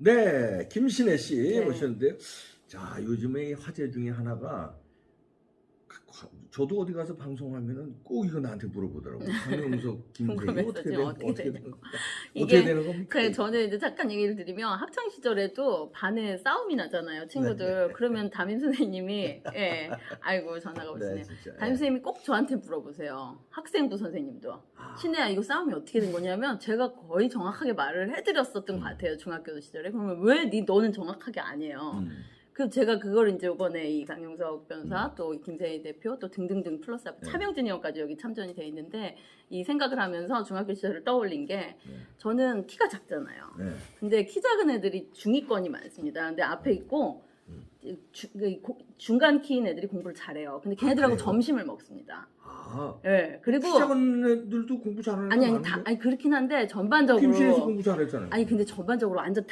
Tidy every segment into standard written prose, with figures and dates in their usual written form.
네, 김신혜 씨 네. 모셨는데요. 자, 요즘에 화제 중에 하나가 저도 어디 가서 방송하면은 꼭 이거 나한테 물어보더라고요. 강용석, 김세희 궁금해서 어떻게 지금 된 어떻게 어떻게 된 되냐고. 겁니까? 어떻게 이게 되는 겁니까? 그 저는 이제 잠깐 얘기를 드리면 학창 시절에도 반에 싸움이 나잖아요, 친구들. 그러면 담임 선생님이 아이고 전화가 네, 오시네요. 진짜. 담임 선생님이 꼭 저한테 물어보세요. 학생부 선생님도. 신혜야 이거 싸움이 어떻게 된 거냐면 제가 거의 정확하게 말을 해드렸었던 것 같아요, 중학교 시절에. 그러면 왜 너는 정확하게 안 해요? 그 제가 그걸 이제 이번에 이 강용석 변호사 또 김세희 대표 또 등등등 플러스 차명진 의원까지 여기 참전이 돼 있는데 이 생각을 하면서 중학교 시절을 떠올린 게 저는 키가 작잖아요. 근데 키 작은 애들이 중위권이 많습니다. 근데 앞에 있고 중간 키인 애들이 공부를 잘해요. 근데 걔네들하고 그래요? 점심을 먹습니다. 아, 네, 그리고 키 작은 애들도 공부 잘하는 아니 거 많은데? 아니 그렇긴 한데 전반적으로 김신혜도 공부 잘했잖아요. 아니 근데 전반적으로 완전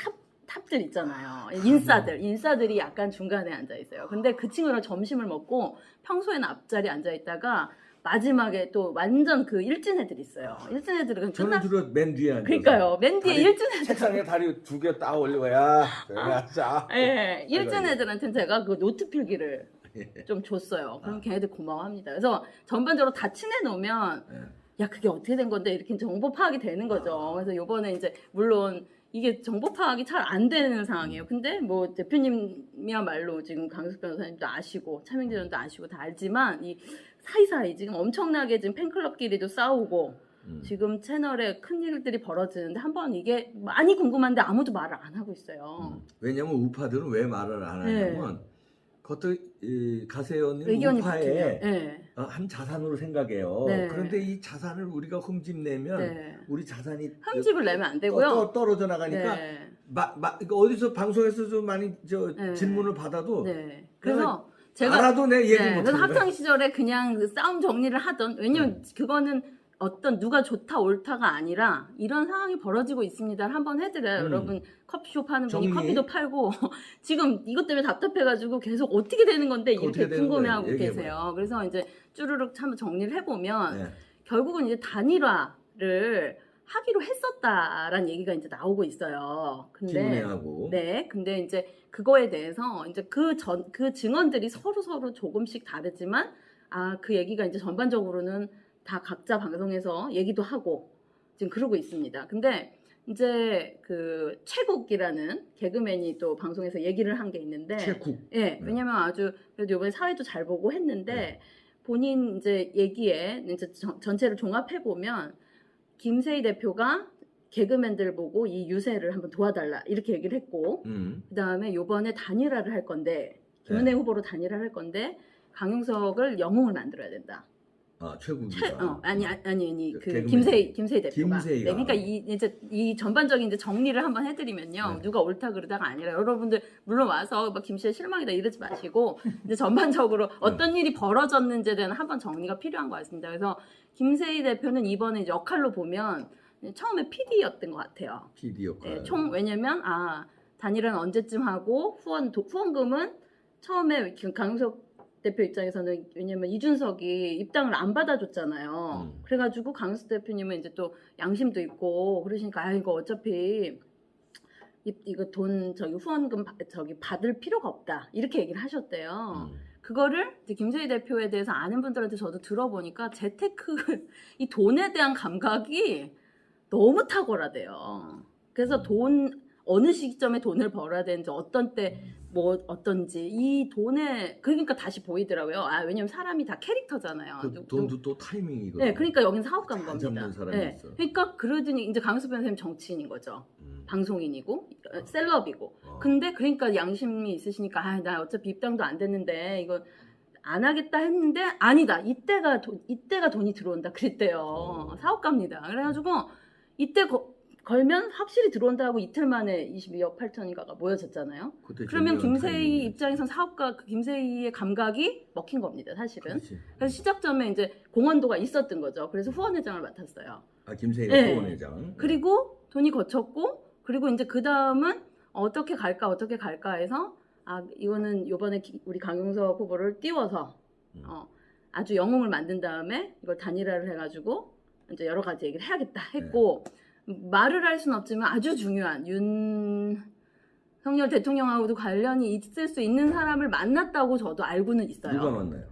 탑들 있잖아요. 인싸들이 약간 중간에 앉아 있어요. 근데 그 친구랑 점심을 먹고 평소에는 앞자리에 앉아 있다가 마지막에 또 완전 그 일진 애들 있어요. 일진 애들은 저는 주로 맨 뒤에 앉아서. 그러니까요. 맨 뒤에 일진 애들. 책상에 다리 두 개 딱 올리고 야, 조용히 하자. 예, 일진 아이고. 애들한테는 제가 그 노트 필기를 좀 줬어요. 그럼 걔네들 고마워합니다. 그래서 전반적으로 다 친해 놓으면 야 그게 어떻게 된 건데 이렇게 정보 파악이 되는 거죠. 그래서 요번에 이제 물론 이게 정보 파악이 잘 안 되는 상황이에요. 근데 뭐 대표님이야말로 지금 강석 변호사님도 아시고 차명진 의원도 아시고 다 알지만 이 사이사이 지금 엄청나게 지금 팬클럽끼리도 싸우고 지금 채널에 큰 일들이 벌어지는데 한번 이게 많이 궁금한데 아무도 말을 안 하고 있어요. 왜냐면 우파들은 왜 말을 안 하냐면 그것도 가세현님 의견이 우파의 붙으면. 한 자산으로 생각해요. 네. 그런데 이 자산을 우리가 흠집내면 네. 우리 자산이 흠집을 내면 안 되고요. 떨어져 나가니까 네. 이거 어디서 방송에서 좀 많이 네. 질문을 받아도 네. 그래서 제가 알아도 내 얘기 그래서 못하는 거야. 학창 시절에 그냥 그 싸움 정리를 하던 왜냐면 그거는 어떤 누가 좋다 옳다가 아니라 이런 상황이 벌어지고 있습니다. 한번 해드려요. 여러분 커피숍 하는 분이 정리. 커피도 팔고 지금 이것 때문에 답답해가지고 계속 어떻게 되는 건데 이렇게 어떻게 되는 궁금해하고 거예요? 계세요. 그래서 이제 쭈르륵 한번 정리를 해보면 네. 결국은 이제 단일화를 하기로 했었다라는 얘기가 이제 나오고 있어요. 근데 김은혜하고. 네, 근데 이제 그거에 대해서 이제 그 증언들이 서로 조금씩 다르지만 그 얘기가 이제 전반적으로는 다 각자 방송에서 얘기도 하고 지금 그러고 있습니다. 근데 이제 그 최국이라는 개그맨이 또 방송에서 얘기를 한 게 있는데 최국. 예, 왜냐면 아주 그래도 이번에 사회도 잘 보고 했는데 본인 이제 얘기에 이제 전체를 종합해 보면 김세희 대표가 개그맨들 보고 이 유세를 한번 도와달라 이렇게 얘기를 했고 그 다음에 요번에 단일화를 할 건데 김은혜 후보로 단일화를 할 건데 강용석을 영웅을 만들어야 된다. 최국이가. 아니 그 개그맨. 김세희 대표가. 김세희가. 네, 그러니까 이 전반적인 이제 정리를 한번 해드리면요. 누가 옳다 그르다가 아니라 여러분들 물론 와서 막 김씨의 실망이다 이러지 마시고 이제 전반적으로 어떤 일이 벌어졌는지에 대한 한번 정리가 필요한 것 같습니다. 그래서 김세희 대표는 이번에 이제 역할로 보면 처음에 PD였던 것 같아요. PD 역할. 왜냐면 단일화는 언제쯤 하고 후원금은 처음에 강용석 대표 입장에서는 왜냐면 이준석이 입당을 안 받아줬잖아요. 그래가지고 강용석 대표님은 이제 또 양심도 있고 그러시니까 이거 어차피 이거 돈 후원금 받을 필요가 없다 이렇게 얘기를 하셨대요. 그거를 이제 김세희 대표에 대해서 아는 분들한테 저도 들어보니까 재테크 이 돈에 대한 감각이 너무 탁월하대요. 그래서 어느 시점에 돈을 벌어야 되는지 어떤 때 뭐 어떤지 이 돈에 그러니까 다시 보이더라고요. 왜냐면 사람이 다 캐릭터잖아요. 돈도 또 타이밍이거든요. 네, 그러니까 여긴 사업가인 잘 겁니다. 잡는 사람이 있어. 그러니까 그러더니 이제 강수변 선생님 정치인인 거죠. 방송인이고 셀럽이고. 근데 그러니까 양심이 있으시니까 나 어차피 입당도 안 됐는데 이거 안 하겠다 했는데 아니다. 이때가 돈이 들어온다 그랬대요. 사업가입니다. 그래가지고 이때 걸면 확실히 들어온다고 이틀 만에 22억 8천인가가 모여졌잖아요. 그러면 김세희 입장에선 사업가 김세희의 감각이 먹힌 겁니다. 사실은. 그렇지. 그래서 시작점에 이제 공헌도가 있었던 거죠. 그래서 후원회장을 맡았어요. 김세희가 후원회장. 그리고 돈이 거쳤고 그리고 이제 그 다음은 어떻게 갈까 해서 이거는 요번에 우리 강용석 후보를 띄워서 아주 영웅을 만든 다음에 이걸 단일화를 해가지고 이제 여러 가지 얘기를 해야겠다 했고 말을 할 수는 없지만 아주 중요한 윤석열 대통령하고도 관련이 있을 수 있는 사람을 만났다고 저도 알고는 있어요. 누가 만나요?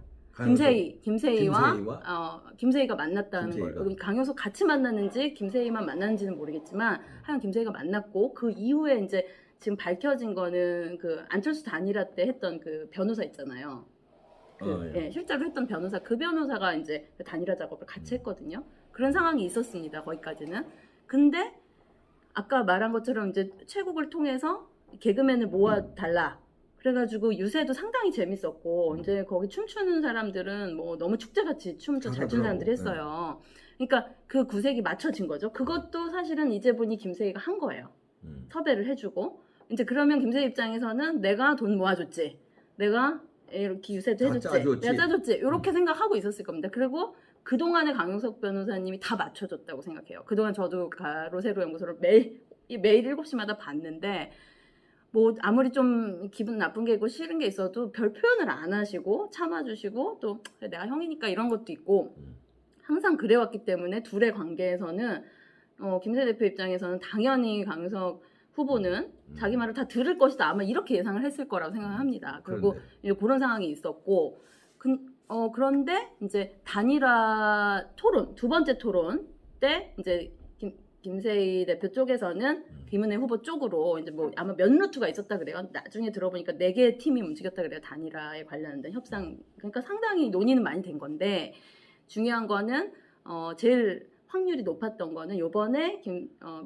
김세희가 만났다는 김세희가? 걸. 강효석 같이 만났는지 김세희만 만났는지는 모르겠지만 하여간 김세희가 만났고 그 이후에 이제 지금 밝혀진 거는 그 안철수 단일화 때 했던 그 변호사 있잖아요. 예, 실제로 했던 변호사, 그 변호사가 이제 그 단일화 작업을 같이 했거든요. 그런 상황이 있었습니다. 거기까지는. 근데 아까 말한 것처럼 이제 최국을 통해서 개그맨을 모아달라. 그래가지고 유세도 상당히 재밌었고 이제 거기 춤추는 사람들은 뭐 너무 축제같이 춤도 잘 추는 사람들이 했어요. 그러니까 그 구색이 맞춰진 거죠. 그것도 사실은 이제 보니 김세희가 한 거예요. 섭외를 해주고 이제 그러면 김세희 입장에서는 내가 돈 모아줬지, 내가 이렇게 유세도 해줬지, 내가 짜줬지 이렇게 생각하고 있었을 겁니다. 그리고 그동안에 강용석 변호사님이 다 맞춰줬다고 생각해요. 그동안 저도 가로세로 연구소를 매일 7시마다 봤는데 뭐 아무리 좀 기분 나쁜 게 있고 싫은 게 있어도 별 표현을 안 하시고 참아주시고 또 내가 형이니까 이런 것도 있고 항상 그래왔기 때문에 둘의 관계에서는 김세희 대표 입장에서는 당연히 강용석 후보는 자기 말을 다 들을 것이다 아마 이렇게 예상을 했을 거라고 생각합니다. 그리고 그런 상황이 있었고 그런데 이제 단일화 토론, 두 번째 토론 때 이제 김세희 대표 쪽에서는 김은혜 후보 쪽으로 이제 뭐 아마 몇 루트가 있었다 그래요. 나중에 들어보니까 4개의 팀이 움직였다 그래요. 단일화에 관련된 협상. 그러니까 상당히 논의는 많이 된 건데 중요한 거는 제일 확률이 높았던 거는 요번에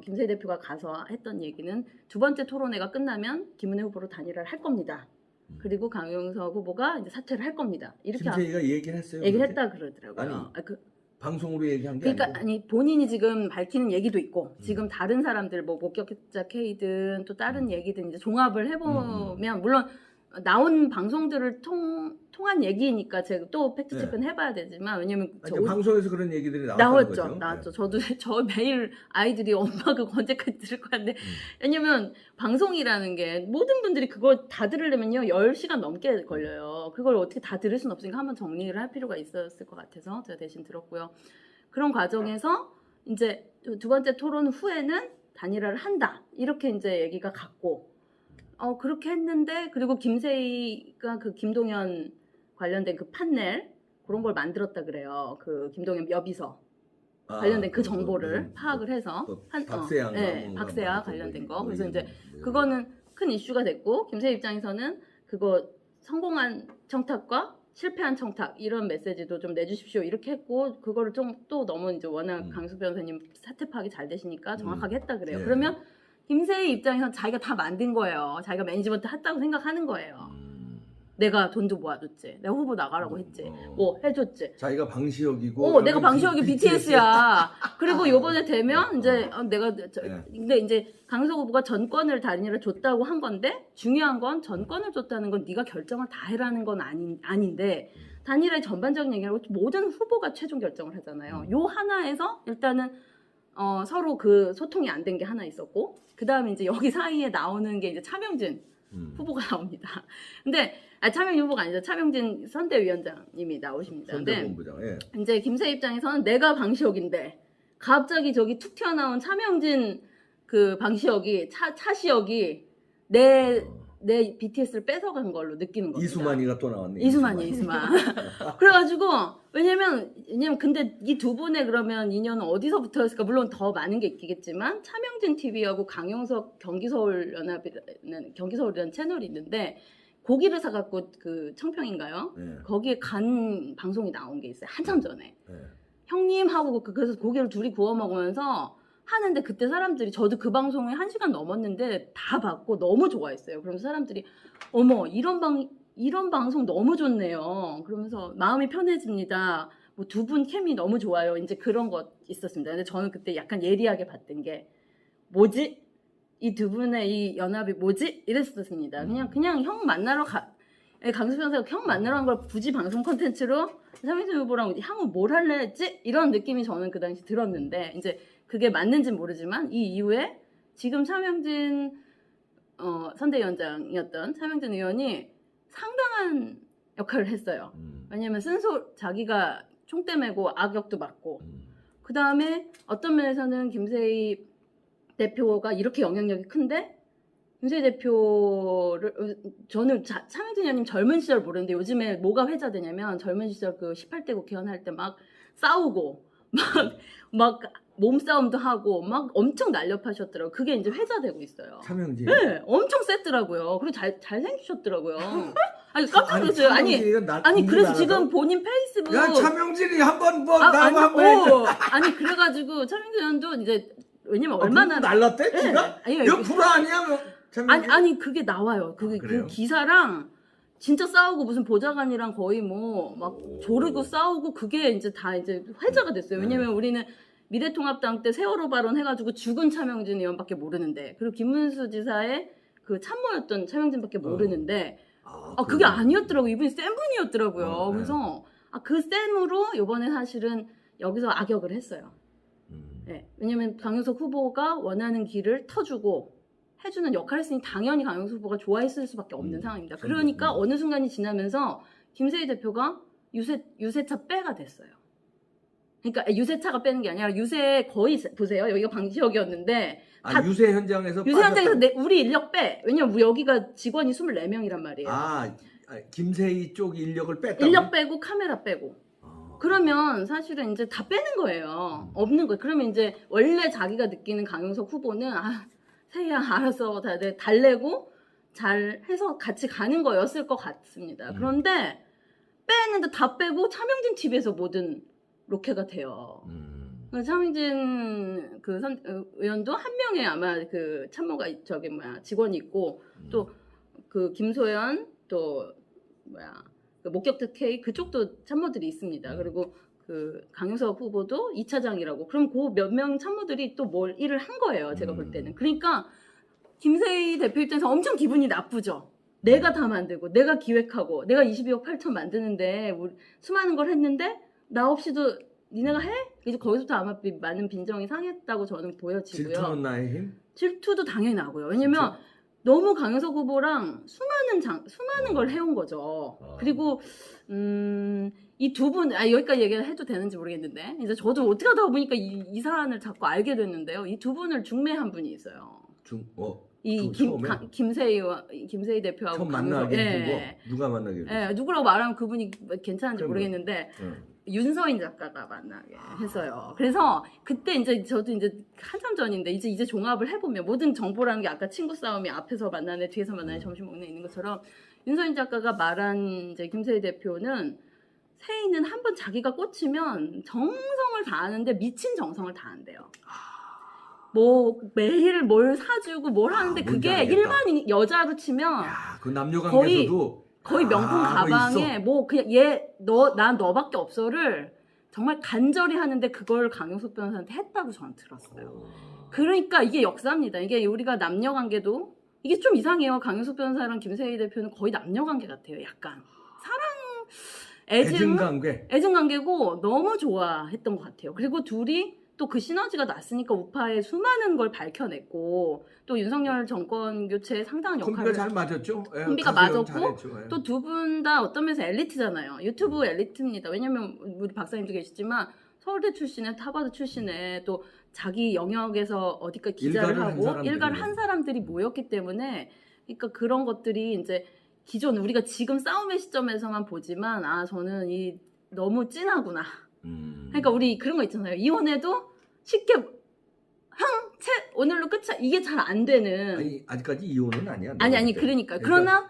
김세희 대표가 가서 했던 얘기는 두 번째 토론회가 끝나면 김은혜 후보로 단일화를 할 겁니다. 그리고 강용석 후보가 이제 사퇴를 할 겁니다. 이렇게 김세희가 얘기를 했어요. 얘기를 했다 그러더라고요. 아니, 방송으로 얘기한 게 그러니까 아니고. 아니 본인이 지금 밝히는 얘기도 있고 지금 다른 사람들 뭐 목격자 K든 또 다른 얘기든 이제 종합을 해보면 물론 나온 방송들을 통한 얘기니까 제가 또 팩트 체크는 해봐야 되지만 왜냐면 방송에서 그런 얘기들이 나왔죠. 나왔죠. 저도 저 매일 아이들이 엄마 그거 언제까지 들을 거야 근데 왜냐면 방송이라는 게 모든 분들이 그거 다 들으려면요 10시간 넘게 걸려요. 그걸 어떻게 다 들을 수는 없으니까 한번 정리를 할 필요가 있었을 것 같아서 제가 대신 들었고요. 그런 과정에서 이제 두 번째 토론 후에는 단일화를 한다 이렇게 이제 얘기가 갔고 그렇게 했는데 그리고 김세희가 그 김동연 관련된 그 판넬 그런 걸 만들었다 그래요. 그 김동연 여비서 관련된 그 정보를 파악을 해서 박세아 관련된 거. 그래서 이제 그거는 큰 이슈가 됐고 김세희 입장에서는 그거 성공한 청탁과 실패한 청탁 이런 메시지도 좀 내주십시오 이렇게 했고 그거를 좀 또 너무 이제 워낙 강수 변호사님 사태 파악이 잘 되시니까 정확하게 했다 그래요. 그러면 김세희 입장에서는 자기가 다 만든 거예요. 자기가 매니지먼트 했다고 생각하는 거예요. 내가 돈도 모아줬지. 내가 후보 나가라고 했지. 뭐 해줬지. 자기가 방시혁이고. 내가 방시혁이 BTS야. 그리고 요번에 되면 이제 근데 이제 강석 후보가 전권을 단일화 줬다고 한 건데 중요한 건 전권을 줬다는 건 네가 결정을 다 해라는 건 아닌데 단일화의 전반적인 얘기하고 모든 후보가 최종 결정을 하잖아요. 요 하나에서 일단은 서로 그 소통이 안 된 게 하나 있었고 그 다음에 이제 여기 사이에 나오는 게 이제 차명진 후보가 나옵니다. 근데 차명진 후보가 아니죠. 차명진 선대위원장님이 나오십니다. 선대본부장. 이제 김세희 입장에서는 내가 방시혁인데 갑자기 저기 툭 튀어나온 차명진 그 방시혁이 차시혁이 내 BTS를 뺏어간 걸로 느끼는 겁니다. 이수만이가 또 나왔네. 이수만. 그래가지고 왜냐면 근데 이 두 분의 그러면 인연은 어디서부터였을까? 물론 더 많은 게 있겠지만 차명진 TV하고 강용석 경기서울이라는 채널이 있는데 고기를 사갖고 그 청평인가요? 거기에 간 방송이 나온 게 있어요. 한참 전에. 형님하고 그래서 고기를 둘이 구워 먹으면서 하는데 그때 사람들이 저도 그 방송에 1시간 넘었는데 다 봤고 너무 좋아했어요. 그러면서 사람들이 어머 이런 방송 너무 좋네요. 그러면서 마음이 편해집니다. 뭐 두 분 케미 너무 좋아요. 이제 그런 거 있었습니다. 근데 저는 그때 약간 예리하게 봤던 게 뭐지? 이 두 분의 이 연합이 뭐지? 이랬었습니다. 그냥 형 만나러 강수 변호사가 형 만나러 간 걸 굳이 방송 콘텐츠로 차명진 후보랑 향후 뭘 할래 했지? 이런 느낌이 저는 그 당시 들었는데 이제 그게 맞는지는 모르지만 이 이후에 지금 차명진 선대위원장이었던 차명진 의원이 상당한 역할을 했어요. 왜냐면 자기가 총대 메고 악역도 맡고 그 다음에 어떤 면에서는 김세희 대표가 이렇게 영향력이 큰데 김세희 대표를 저는 차명진 의원님 젊은 시절 모르는데 요즘에 뭐가 회자되냐면 젊은 시절 그 18대 국회의원 할 때 막 싸우고 막 몸싸움도 하고 막 엄청 날렵하셨더라고요. 그게 이제 회자되고 있어요. 차명진. 네, 엄청 셌더라고요. 그리고 잘생기셨더라고요. 아니 깜짝 놀랐어요. 아니 그래서 지금 본인 페이스북 야 차명진이 한번 뭐 나하고 한번 아니 그래가지고 차명진 의원도 이제 왜냐면 얼마나 날랐대? 네. 지가? 아니요, 이거 불화 아니야? 뭐, 아니 그게 나와요. 그 기사랑 진짜 싸우고 무슨 보좌관이랑 거의 뭐 막 조르고 싸우고 그게 이제 다 이제 회자가 됐어요. 왜냐면 우리는 미래통합당 때 세월호 발언 해가지고 죽은 차명진 의원밖에 모르는데 그리고 김문수 지사의 그 참모였던 차명진밖에 모르는데 그게 아니었더라고. 이분이 센 분이었더라고요. 그래서 그 셈으로 이번에 사실은 여기서 악역을 했어요. 네, 왜냐면 강용석 후보가 원하는 길을 터주고 해주는 역할을 했으니 당연히 강용석 후보가 좋아했을 수밖에 없는 상황입니다. 그러니까 어느 순간이 지나면서 김세희 대표가 유세차 빼가 됐어요. 그러니까 유세차가 빼는 게 아니라 유세 거의 보세요. 여기가 방지역이었는데 유세 현장에서 우리 인력 빼. 왜냐면 여기가 직원이 24명이란 말이에요. 김세희 쪽 인력을 뺐다고? 인력 빼고 카메라 빼고. 그러면 사실은 이제 다 빼는 거예요. 없는 거예요. 그러면 이제 원래 자기가 느끼는 강용석 후보는 세희야 알아서 다들 달래고 잘 해서 같이 가는 거였을 것 같습니다. 그런데 빼는데 다 빼고 차명진 TV에서 모든 로케가 돼요. 차명진 의원도 한 명의 아마 그 참모가 직원이 있고 또 그 김소연 또 그 목격자 K 그쪽도 참모들이 있습니다. 그리고 그 강용석 후보도 2차장이라고. 그럼 그 몇 명 참모들이 또 뭘 일을 한 거예요. 제가 볼 때는. 그러니까 김세희 대표 입장에서 엄청 기분이 나쁘죠. 내가 다 만들고 내가 기획하고 내가 22억 8천 만드는데 수많은 걸 했는데 나 없이도 니네가 해? 이제 거기서부터 아마 많은 빈정이 상했다고 저는 보여지고요. 질투는 나의 힘? 질투도 당연히 나고요. 왜냐면 너무 강용석 후보랑 수많은 걸 해온 거죠. 그리고 이 두 분, 여기까지 얘기해도 되는지 모르겠는데 이제 저도 어떻게 하다 보니까 이 사안을 자꾸 알게 됐는데요. 이 두 분을 중매한 분이 있어요. 김세희 대표하고 처음 만나게 누가 만나게 했어? 누구라고 말하면 그분이 괜찮은지 모르겠는데 윤서인 작가가 만나게 했어요. 그래서 그때 이제 저도 이제 한참 전인데 이제 종합을 해보면 모든 정보라는 게 아까 친구 싸움이 앞에서 만나네 뒤에서 만나네 점심 먹네 있는 것처럼 윤서인 작가가 말한 이제 김세희 대표는 세희는 한번 자기가 꽂히면 정성을 다하는데 미친 정성을 다한대요. 뭐 매일 뭘 사주고 뭘 하는데 그게 일반인 여자로 치면 그 남녀 관계에서도 거의 명품 가방에 뭐 그냥 난 너밖에 없어를 정말 간절히 하는데 그걸 강용석 변호사한테 했다고 저는 들었어요. 그러니까 이게 역사입니다. 이게 우리가 남녀 관계도 이게 좀 이상해요. 강용석 변호사랑 김세희 대표는 거의 남녀 관계 같아요. 약간 애증 관계고 너무 좋아했던 것 같아요. 그리고 둘이 또 그 시너지가 났으니까 우파의 수많은 걸 밝혀냈고 또 윤석열 정권 교체에 상당한 역할을 콤비가 잘 맞았죠. 콤비가 맞았고 또 두 분 다 어떤 면에서 엘리트잖아요. 유튜브 엘리트입니다. 왜냐면 우리 박사님도 계시지만 서울대 출신에 하버드 출신에 또 자기 영역에서 어디까지 기자를 하고 일가를 한 사람들이 모였기 때문에 그러니까 그런 것들이 이제 기존 우리가 지금 싸움의 시점에서만 보지만 저는 너무 찐하구나. 그러니까 우리 그런 거 있잖아요. 이혼해도 쉽게 오늘로 끝이야. 이게 잘 안 되는. 아직까지 이혼은 아니야. 그러니까. 그러나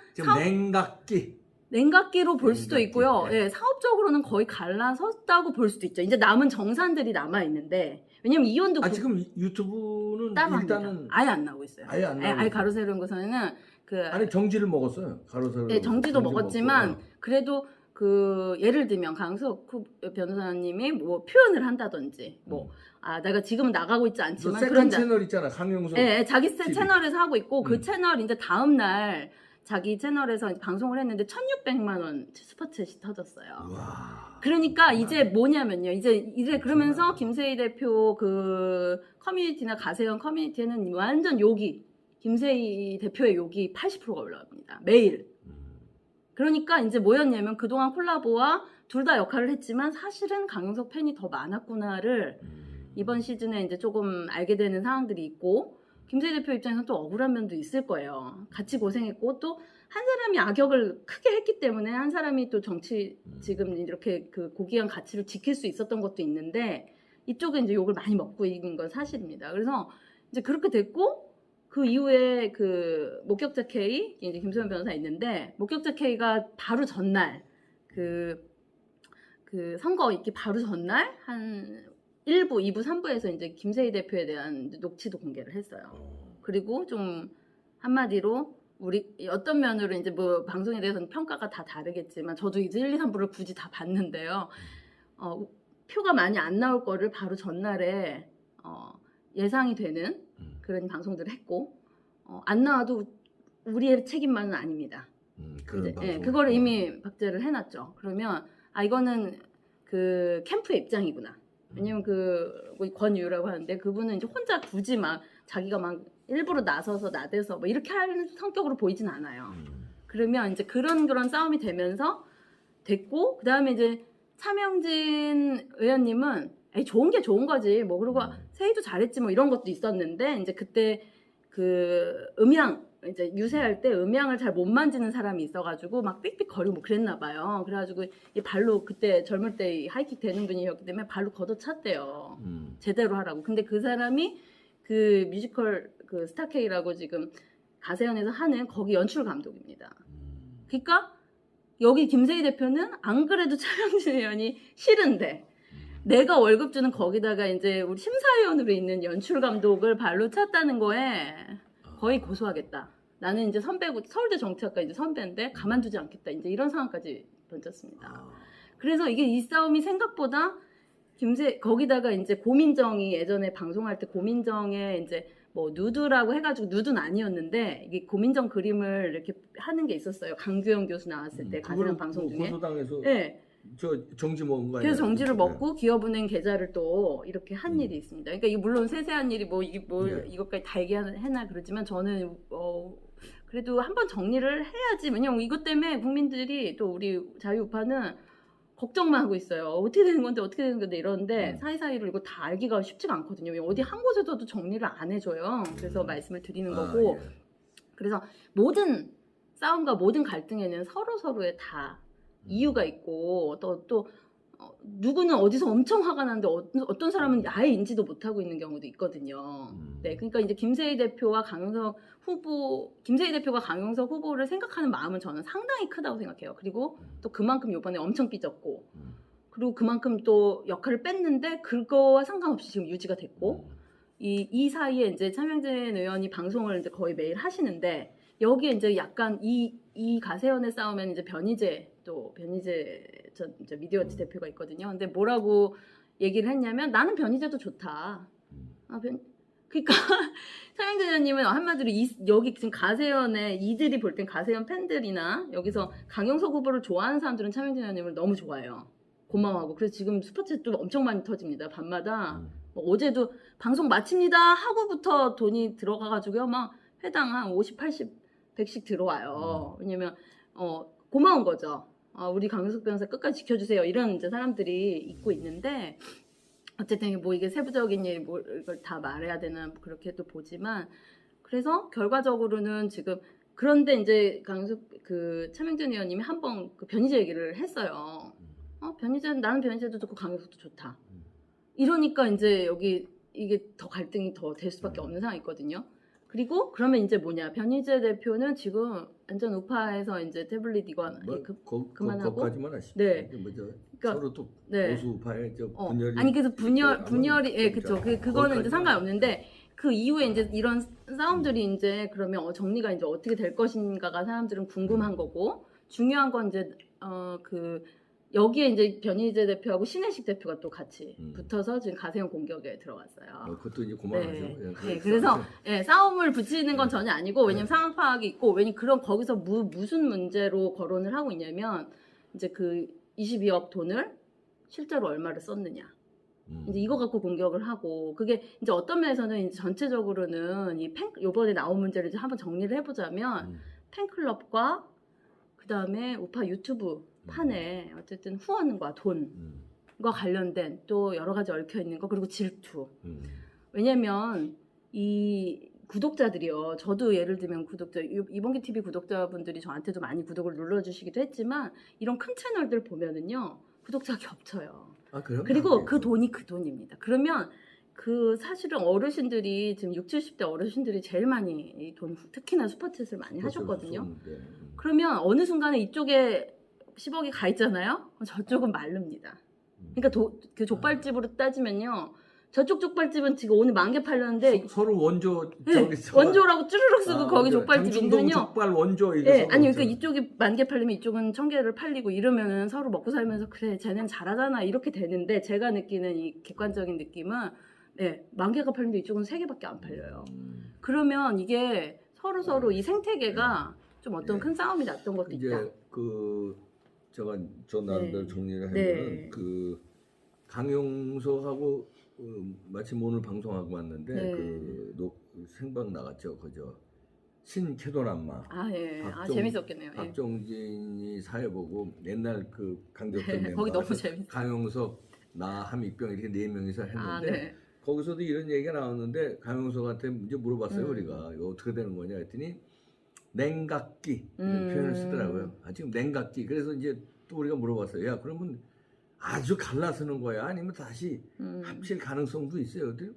냉각기로 볼 수도 있고요. 네. 사업적으로는 거의 갈라섰다고 볼 수도 있죠. 이제 남은 정산들이 남아 있는데 왜냐면 이혼도 지금 유튜브는 일단은 아예 안 나오고 있어요. 아예 가로세로 연구소에는 정지를 먹었어요. 가로세로. 네, 정지도 먹었지만 그래도 예를 들면 강석 변호사님이 뭐 표현을 한다든지 내가 지금은 나가고 있지 않지만 세컨 채널 있잖아. 강용석. 네, 자기 채널에서 하고 있고 그 채널 이제 다음 날 자기 채널에서 방송을 했는데 1,600만 원 슈퍼챗이 터졌어요. 와. 그러니까 이제 뭐냐면요. 이제 그러면서 김세희 대표 그 커뮤니티나 가세현 커뮤니티에는 완전 욕이 김세희 대표의 욕이 80%가 올라갑니다. 매일. 그러니까 이제 뭐였냐면 그동안 콜라보와 둘 다 역할을 했지만 사실은 강용석 팬이 더 많았구나를 이번 시즌에 이제 조금 알게 되는 상황들이 있고 김세희 대표 입장에서는 또 억울한 면도 있을 거예요. 같이 고생했고 또 한 사람이 악역을 크게 했기 때문에 한 사람이 또 정치 지금 이렇게 그 고귀한 가치를 지킬 수 있었던 것도 있는데 이쪽에 이제 욕을 많이 먹고 있는 건 사실입니다. 그래서 이제 그렇게 됐고 그 이후에 그 목격자 K 이제 김소연 변호사 있는데 목격자 K가 바로 전날 그 선거 있기 바로 전날 한 1부, 2부, 3부에서 이제 김세희 대표에 대한 녹취도 공개를 했어요. 그리고 좀 한마디로 우리 어떤 면으로 이제 뭐 방송에 대해서는 평가가 다 다르겠지만 저도 이제 1, 2, 3부를 굳이 다 봤는데요. 표가 많이 안 나올 거를 바로 전날에 예상이 되는 그런 방송들을 했고 안 나와도 우리의 책임만은 아닙니다. 그거를 이미 박제를 해놨죠. 그러면 이거는 그 캠프의 입장이구나. 왜냐면 그 권유라고 하는데 그분은 이제 혼자 굳이 막 자기가 막 일부러 나서서 나대서 뭐 이렇게 하는 성격으로 보이진 않아요. 그러면 이제 그런 싸움이 되면서 됐고 그 다음에 이제 차명진 의원님은 좋은 게 좋은 거지 뭐 그리고 세희도 잘했지 뭐 이런 것도 있었는데 이제 그때 그 음향 이제 유세할 때 음향을 잘 못 만지는 사람이 있어가지고 막 삑삑거리고 뭐 그랬나 봐요. 그래가지고 이 발로 그때 젊을 때 하이킥 되는 분이었기 때문에 발로 걷어찼대요. 제대로 하라고. 근데 그 사람이 그 뮤지컬 그 스타K라고 지금 가세연에서 하는 거기 연출 감독입니다. 그러니까 여기 김세희 대표는 안 그래도 차명진 의원이 싫은데 내가 월급 주는 거기다가 이제 우리 심사위원으로 있는 연출 감독을 발로 찼다는 거에 거의 고소하겠다. 나는 이제 선배고 서울대 정치학과 이제 선배인데 가만두지 않겠다. 이제 이런 상황까지 던졌습니다. 그래서 이게 이 싸움이 생각보다 거기다가 이제 고민정이 예전에 방송할 때 고민정에 이제 뭐 누드라고 해가지고 누드는 아니었는데 이게 고민정 그림을 이렇게 하는 게 있었어요. 강규영 교수 나왔을 때 가세연 방송 중에. 고소당해서 네. 저 정지 먹은 거 아니에요? 그래서 정지를 먹고 기업은행 계좌를 또 이렇게 한 일이 있습니다. 그러니까 이게 물론 세세한 일이 뭐 이게 뭐 이것까지 다 얘기해나 그러지만 저는 그래도 한번 정리를 해야지. 왜냐면 이것 때문에 국민들이 또 우리 자유우파는 걱정만 하고 있어요. 어떻게 되는 건데 이러는데 사이사이로 이거 다 알기가 쉽지가 않거든요. 어디 한 곳에서도 정리를 안 해줘요. 그래서 말씀을 드리는 거고. 그래서 모든 싸움과 모든 갈등에는 서로의 다 이유가 있고 또 누구는 어디서 엄청 화가 나는데 어떤 사람은 아예 인지도 못하고 있는 경우도 있거든요. 네, 그러니까 이제 김세희 대표가 강용석 후보를 생각하는 마음은 저는 상당히 크다고 생각해요. 그리고 또 그만큼 이번에 엄청 삐졌고, 그리고 그만큼 또 역할을 뺐는데 그거와 상관없이 지금 유지가 됐고, 이 사이에 이제 차명진 의원이 방송을 이제 거의 매일 하시는데 여기에 이제 약간 이 가세연의 싸움에는 이제 변희재 전 이제 미디어워치 대표가 있거든요. 근데 뭐라고 얘기를 했냐면 나는 변희재도 좋다. 그러니까 차명진 의원님은 한마디로 여기 지금 가세연의 이들이 볼 땐 가세연 팬들이나 여기서 강용석 후보를 좋아하는 사람들은 차명진 의원님을 너무 좋아해요. 고마워하고. 그래서 지금 슈퍼챗도 엄청 많이 터집니다. 밤마다. 어제도 방송 마칩니다 하고부터 돈이 들어가가지고요. 막 회당 한 50, 80, 100씩 들어와요. 왜냐면 고마운 거죠. 우리 강용석 변호사 끝까지 지켜주세요. 이런 이제 사람들이 있고 있는데 어쨌든 뭐 이게 세부적인 일 뭐 이걸 다 말해야 되나 그렇게 또 보지만 그래서 결과적으로는 지금 그런데 이제 차명진 의원님이 한번 그 변희재 얘기를 했어요. 나는 변희재도 좋고 강용석도 좋다. 이러니까 이제 여기 이게 더 갈등이 더 될 수밖에 없는 상황이거든요. 그리고 그러면 이제 뭐냐 변희재 대표는 지금 완전 우파에서 이제 태블릿 이거 그만하고 거기까지만 하시죠. 네. 그러니까 서로 또 보수 우파의 분열이 아니 그래서 분열이 그쵸 그거는 이제 상관없는데 그 이후에 이제 이런 싸움들이 이제 그러면 정리가 이제 어떻게 될 것인가가 사람들은 궁금한 거고 중요한 건 이제 여기에 이제 변희재 대표하고 신혜식 대표가 또 같이 붙어서 지금 가세연 공격에 들어갔어요. 그것도 이제 고만하죠. 네, 그래서 싸움을 붙이는 건 전혀 아니고 왜냐면 상황 파악이 있고 왜냐면 거기서 무슨 문제로 거론을 하고 있냐면 이제 그 22억 돈을 실제로 얼마를 썼느냐. 이제 이거 갖고 공격을 하고 그게 이제 어떤 면에서는 이제 전체적으로는 요번에 나온 문제를 이제 한번 정리를 해보자면 팬클럽과 그 다음에 우파 유튜브 판에 어쨌든 후원과 돈과 관련된 또 여러 가지 얽혀 있는 거 그리고 질투. 왜냐면 이 구독자들이요. 저도 예를 들면 이번기 TV 구독자분들이 저한테도 많이 구독을 눌러주시기도 했지만 이런 큰 채널들 보면은요 구독자가 겹쳐요. 아, 그럼 그리고 그 돈이 그 돈입니다. 그러면 그 사실은 어르신들이 지금 60, 70대 어르신들이 제일 많이 이 돈 특히나 슈퍼챗을 많이 하셨거든요. 그러면 어느 순간에 이쪽에 10억이 가 있잖아요. 저쪽은 마릅니다. 그러니까 그 족발집으로 따지면요. 저쪽 족발집은 지금 오늘 10,000개 팔렸는데 서로 원조 네, 원조라고 쭈르륵 쓰고 거기 족발집 장충동 있는요. 족발 원조 이거 네, 아니 그러니까 이쪽이 10,000개 팔리면 이쪽은 1,000개를 팔리고 이러면은 서로 먹고 살면서 그래 쟤는 잘하잖아 이렇게 되는데 제가 느끼는 이 객관적인 느낌은 네, 10,000개가 팔리는데 이쪽은 3개밖에 안 팔려요. 그러면 이게 서로 이 생태계가 좀 어떤 큰 싸움이 났던 것도 이제 있다. 저 나름대로 정리를 하면은 그 강용석하고 마침 오늘 방송하고 왔는데 생방 나갔죠, 그죠? 신캐도란마. 예. 재밌었겠네요. 박종진이 사회 보고 옛날 그 강적들 멤버 거기 너무 재밌어. 강용석, 나, 함익병 이렇게 4명이서 했는데 거기서도 이런 얘기가 나왔는데 강용석한테 이제 물어봤어요, 우리가 이거 어떻게 되는 거냐 했더니 냉각기 이런 표현을 쓰더라고요. 지금 냉각기. 그래서 이제 또 우리가 물어봤어요. 야, 그러면 아주 갈라서는 거야? 아니면 다시 합칠 가능성도 있어요? 그랬더니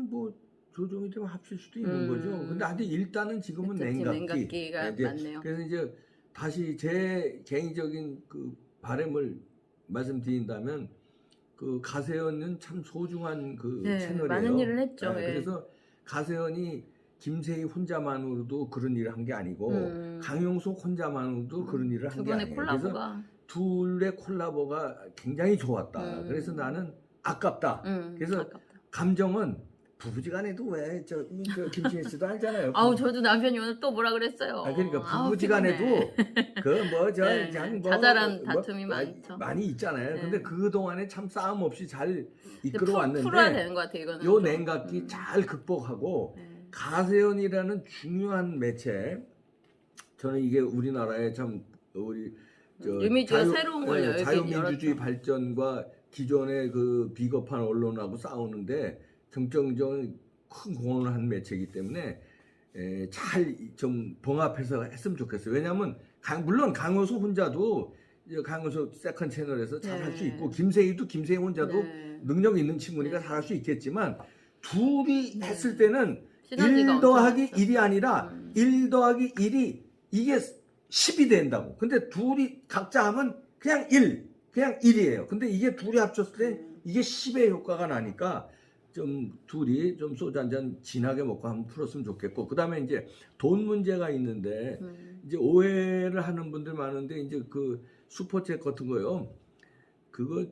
뭐 조정이 되면 합칠 수도 있는 거죠. 근데 아직 일단은 지금은 냉각기가 맞네요. 그래서 이제 다시 제 개인적인 그 바람을 말씀드린다면 그 가세현은 참 소중한 그 채널이에요. 많은 일을 했죠. 그래서 가세현이 김세희 혼자만으로도 그런 일을 한 게 아니고 강용석 혼자만으로도 그런 일을 한 게 아니에요. 그래서 둘의 콜라보가 굉장히 좋았다. 그래서 나는 아깝다. 그래서 감정은 부부지간에도 왜 저 김신혜 씨도 알잖아요. 저도 남편이 오늘 또 뭐라 그랬어요. 그러니까 부부지간에도 자잘한 다툼이 많죠. 많이 있잖아요. 근데 그 동안에 참 싸움 없이 잘 이끌어왔는데 풀어야 되는 것 같아요. 이거는 요 냉각기 잘 극복하고 가세현이라는 중요한 매체. 저는 이게 우리나라에 참 우리 이미지가 새로운 걸 자유민주주의 발전과 기존의 그 비겁한 언론하고 싸우는데 정정적인 큰 공헌을 한 매체이기 때문에 잘 좀 봉합해서 했으면 좋겠어요. 왜냐하면 물론 강호석 혼자도 강호석 세컨 채널에서 잘 할 수 있고 김세희도 김세희 혼자도 능력 있는 친구니까 잘 할 수 있겠지만 둘이 했을 때는 1 더하기 1이 아니라 1 더하기 1이 이게 10이 된다고. 근데 둘이 각자 하면 그냥 1이에요. 근데 이게 둘이 합쳤을 때 이게 10의 효과가 나니까 좀 둘이 좀 소주 한잔 진하게 먹고 한번 풀었으면 좋겠고, 그 다음에 이제 돈 문제가 있는데 이제 오해를 하는 분들 많은데 이제 그 슈퍼챗 같은 거요. 그거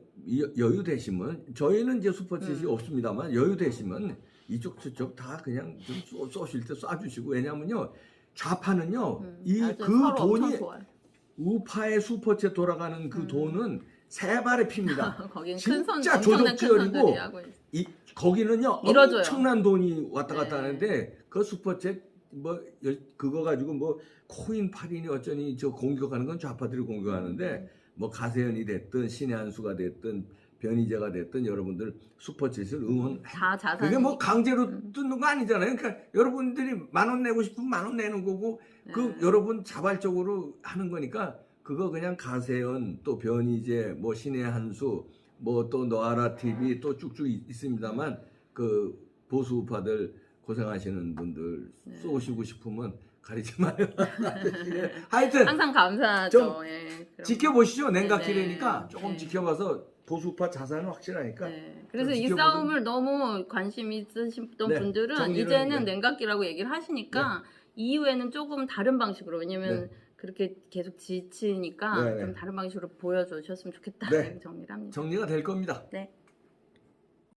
여유 되시면 저희는 이제 슈퍼챗이 없습니다만 여유 되시면 이쪽 저쪽 다 그냥 좀 쏘실 때 쏴주시고, 왜냐면요 좌파는요 그 돈이 우파의 슈퍼챗 돌아가는 그 돈은 세 발에 핍니다. 진짜 조덕지열이고 거기는요 밀어줘요. 엄청난 돈이 왔다 갔다 하는데 그 슈퍼챗 뭐 그거 가지고 뭐 코인 팔이니 어쩌니 저 공격하는 건 좌파들이 공격하는데 뭐 가세현이 됐든 신의 한수가 됐든 변희재가 됐든 여러분들 슈퍼챗을 응원. 그게 뭐 강제로 뜯는 거 아니잖아요. 그러니까 여러분들이 10,000원 내고 싶으면 10,000원 내는 거고 그 여러분 자발적으로 하는 거니까 그거 그냥 가세현 또 변희재 뭐 신의 한수 뭐 또 너아라 TV 또 쭉쭉 있습니다만 그 보수 우파들 고생하시는 분들 쏘시고 싶으면 가리지 마요. 하여튼 항상 감사하죠. 좀 지켜보시죠. 냉각기래니까 조금 지켜봐서 보수파 자산은 확실하니까. 그래서 이 싸움을 너무 관심 있으셨던 분들은 이제는 냉각기라고 얘기를 하시니까 이후에는 조금 다른 방식으로, 왜냐면 그렇게 계속 지치니까 좀 다른 방식으로 보여주셨으면 좋겠다. 정리를 합니다. 정리가 될 겁니다. 네.